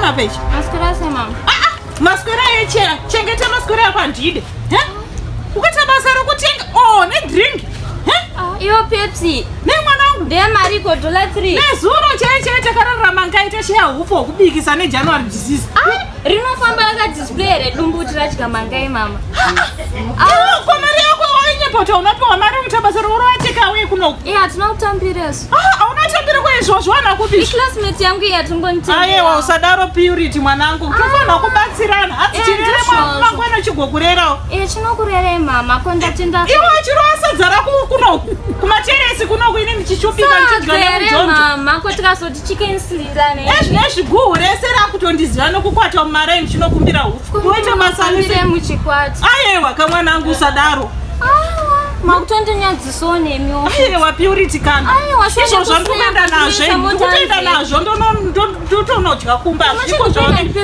una pechi? Mascara sema. Mascara yechera. Chengeta mascara yako andide. Ukata basa rokutenga. Ne drink. Iyo Pepsi. Ne mwanangu. Ndiye mariko $3. Ne zuro chaiche takararama ngaita share upo kubikisa ne January disease. Rinofamba rakadisplay redumbutira chikamangai mama. Kwa mari yako wainyepoto unapewa mari utabasa rorateka we kuno. Hatina kutambireso. Unatambira kwa izvozvo wana kupisha. Classmate yangu yatumbonitendera. Aiwa usadaro Purity mwanangu. Tofana kubatsirana. Atichirere mangwana chigokurerawo. Chinokurere mama kondatenda. Iwe chiroasadzara kuno kumateresi kuno kuine ndichichupika ndichigana mujonjo. Mama kotikazoti chicken slira ne. Nezviguhu rese rakutondiziva nokukwata mumarenji chinokumbira hufu. Uite masalise muchikwata. Aiwa kamwanangu usadaro. Makutondinyadziswo nemio. Aiwa Purity kana. Izvo zvandikuenda nazvo. Ndikutoenda nazvo ndotonodya kumba. Zviko zvone.